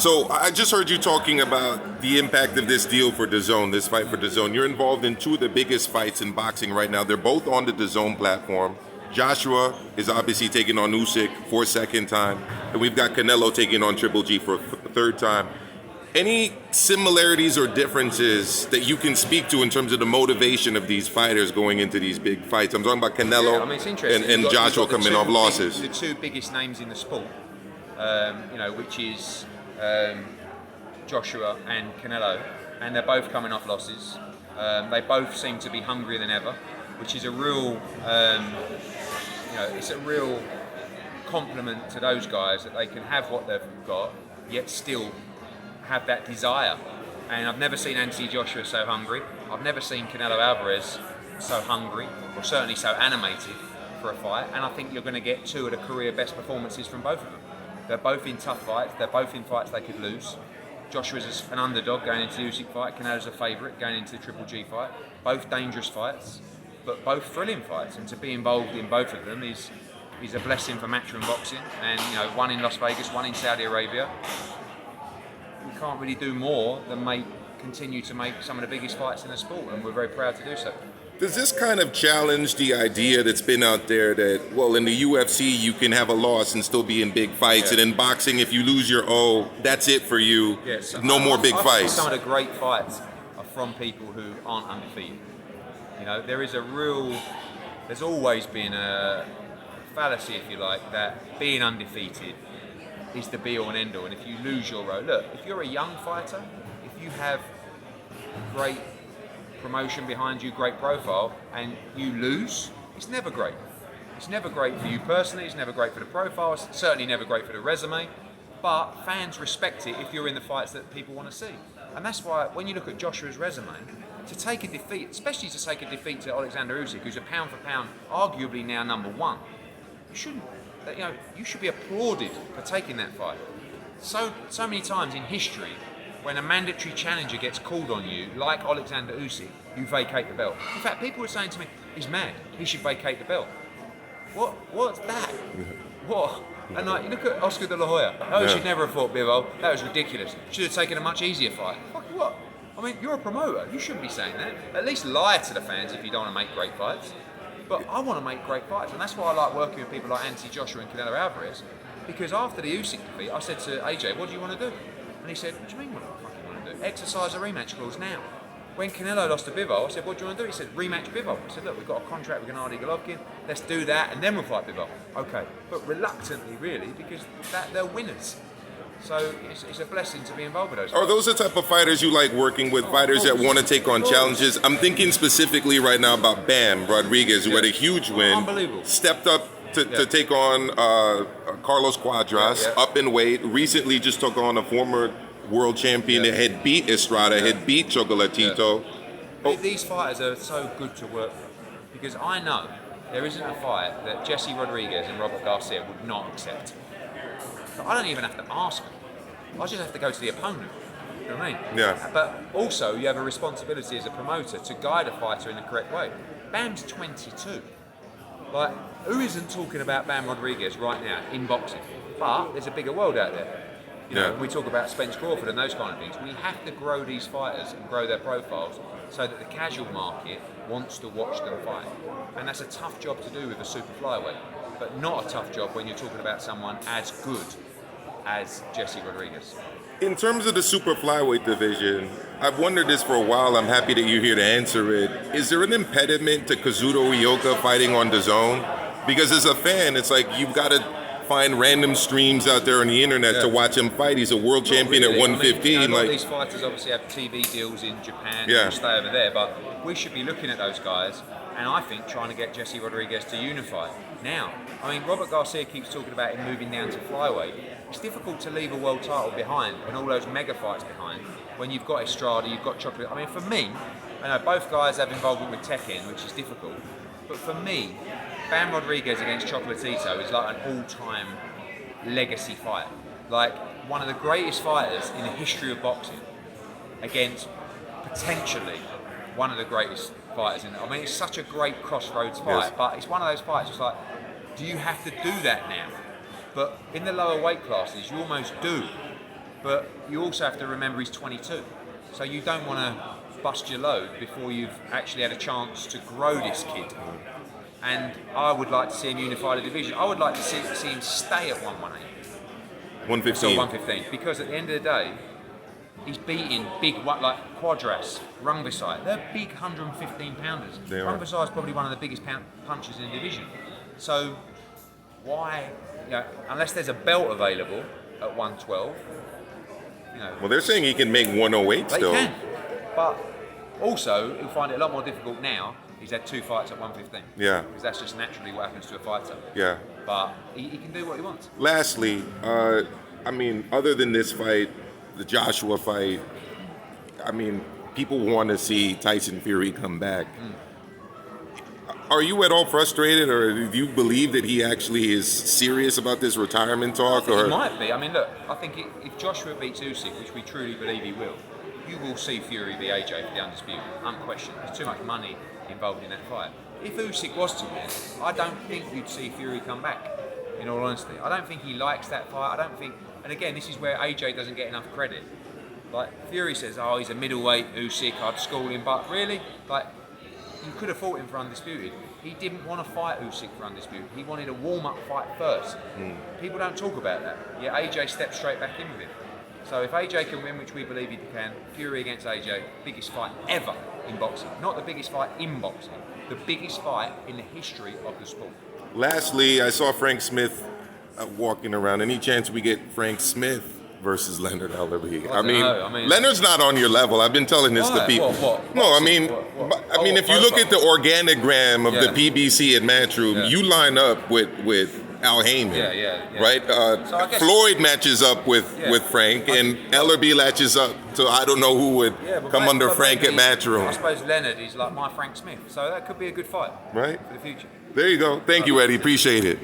So I just heard you talking about the impact of this deal for DAZN, this fight for DAZN. You're involved in two of the biggest fights in boxing right now. They're both on the DAZN platform. Joshua is obviously taking on Usyk for a second time, and we've got Canelo taking on Triple G for a third time. Any similarities or differences that you can speak to in terms of the motivation of these fighters going into these big fights? I'm talking about Canelo it's interesting. and Joshua coming off losses. The two biggest names in the sport, which is Joshua and Canelo, and they're both coming off losses. They both seem to be hungrier than ever, which is a real, it's a real compliment to those guys that they can have what they've got, yet still have that desire. And I've never seen Anthony Joshua so hungry. I've never seen Canelo Alvarez so hungry, or certainly so animated for a fight. And I think you're going to get two of the career best performances from both of them. They're both in tough fights. They're both in fights they could lose. Joshua's an underdog going into the Usyk fight. Canelo's a favourite going into the Triple G fight. Both dangerous fights, but both thrilling fights. And to be involved in both of them is a blessing for Matchroom boxing. And one in Las Vegas, one in Saudi Arabia. We can't really do more than continue to make some of the biggest fights in the sport, and we're very proud to do so. Does this kind of challenge the idea that's been out there that, well, in the UFC you can have a loss and still be in big fights, and in boxing if you lose your O, that's it for you. Yes. No more big fights. Some of the great fights are from people who aren't undefeated. There's always been a fallacy, if you like, that being undefeated is the be all and end all, and if you lose your row, look, if you're a young fighter, if you have great promotion behind you, great profile, and you lose, it's never great. It's never great for you personally, it's never great for the profile, it's certainly never great for the resume, but fans respect it if you're in the fights that people want to see. And that's why when you look at Joshua's resume, to take a defeat, especially to take a defeat to Alexander Usyk, who's a pound for pound, arguably now number one, you should be applauded for taking that fight. So many times in history, when a mandatory challenger gets called on you, like Alexander Usyk, you vacate the belt. In fact, people were saying to me, he's mad, he should vacate the belt. What's that? What? And you look at Oscar de la Hoya. Oh, he should never have fought Bivol. That was ridiculous. Should have taken a much easier fight. Fucking what? I mean, you're a promoter. You shouldn't be saying that. At least lie to the fans if you don't want to make great fights. But I want to make great fights, and that's why I like working with people like Anthony Joshua and Canelo Alvarez, because after the Usyk defeat, I said to AJ, what do you want to do? And he said, what do you mean what do I fucking want to do? Exercise a rematch clause now. When Canelo lost to Bivol, I said, what do you want to do? He said, rematch Bivol. I said, look, we've got a contract with Gennady Golovkin, let's do that, and then we'll fight Bivol. Okay, but reluctantly, really, because they're winners. So it's a blessing to be involved with those. Are those the type of fighters you like working with, fighters that want to take on challenges? I'm thinking specifically right now about Bam Rodriguez, who had a huge win. Unbelievable. Stepped up to take on Carlos Cuadras, up in weight. Recently just took on a former world champion that had beat Estrada, had beat Chocolatito. These fighters are so good to work with, because I know there isn't a fight that Jesse Rodriguez and Robert Garcia would not accept. So I don't even have to ask them. I just have to go to the opponent. You know what I mean? Yeah. But also, you have a responsibility as a promoter to guide a fighter in the correct way. Bam's 22. Like, who isn't talking about Bam Rodriguez right now in boxing? But there's a bigger world out there. When we talk about Spence Crawford and those kind of things, we have to grow these fighters and grow their profiles so that the casual market wants to watch them fight. And that's a tough job to do with a super flyweight, but not a tough job when you're talking about someone as good as Jesse Rodriguez. In terms of the super flyweight division, I've wondered this for a while. I'm happy that you're here to answer it. Is there an impediment to Kazuto Ioka fighting on DAZN? Because as a fan, it's like you've got to find random streams out there on the internet to watch him fight. He's a world champion at 115. A lot of these fighters obviously have TV deals in Japan and stay over there, but we should be looking at those guys and I think trying to get Jesse Rodriguez to unify. Now, I mean, Robert Garcia keeps talking about him moving down to flyweight. It's difficult to leave a world title behind and all those mega fights behind when you've got Estrada, you've got Chocolate. I mean, for me, I know both guys have involvement with Tekken, which is difficult, but for me, Bam Rodriguez against Chocolatito is like an all-time legacy fight. Like, one of the greatest fighters in the history of boxing against potentially one of the greatest fighters in it. I mean, it's such a great crossroads fight, but it's one of those fights, it's like, do you have to do that now? But in the lower weight classes, you almost do. But you also have to remember he's 22. So you don't want to bust your load before you've actually had a chance to grow this kid. And I would like to see him unify the division. I would like to see him stay at 118. 115. So 115. Because at the end of the day, he's beating big, like Quadras, Rungvisai. They're big 115 pounders. Rungvisai is probably one of the biggest punchers in the division. So why, unless there's a belt available at 112, Well, they're saying he can make 108 still. They can. But also, he'll find it a lot more difficult now. He's had 2 fights at 115. Yeah. Because that's just naturally what happens to a fighter. Yeah. But he can do what he wants. Lastly, other than this fight, the Joshua fight, people want to see Tyson Fury come back. Are you at all frustrated, or do you believe that he actually is serious about this retirement talk? He might be. Look, I think if Joshua beats Usyk, which we truly believe he will, you will see Fury v AJ for the undisputed, unquestioned. There's too much money involved in that fight. If Usyk was to win, I don't think you'd see Fury come back, in all honesty. I don't think he likes that fight. And again, this is where AJ doesn't get enough credit. Like, Fury says, oh, he's a middleweight, Usyk, I'd school him, but really, you could have fought him for undisputed. He didn't want to fight Usyk for undisputed. He wanted a warm-up fight first. People don't talk about that. Yeah, AJ stepped straight back in with him. So if AJ can win, which we believe he can, Fury against AJ, biggest fight ever in boxing. Not the biggest fight in boxing, the biggest fight in the history of the sport. Lastly, I saw Frank Smith walking around. Any chance we get Frank Smith versus Leonard Ellerbe? Leonard's not on your level. I've been telling this to people. If you look at the organogram of the PBC at Matchroom, you line up with Al Heyman, right? Floyd matches up with Frank, and Ellerbe latches up. So I don't know who would come under Frank at Matchroom. I suppose Leonard is like my Frank Smith, so that could be a good fight, right, for the future. There you go. Thank you, Eddie. Appreciate it.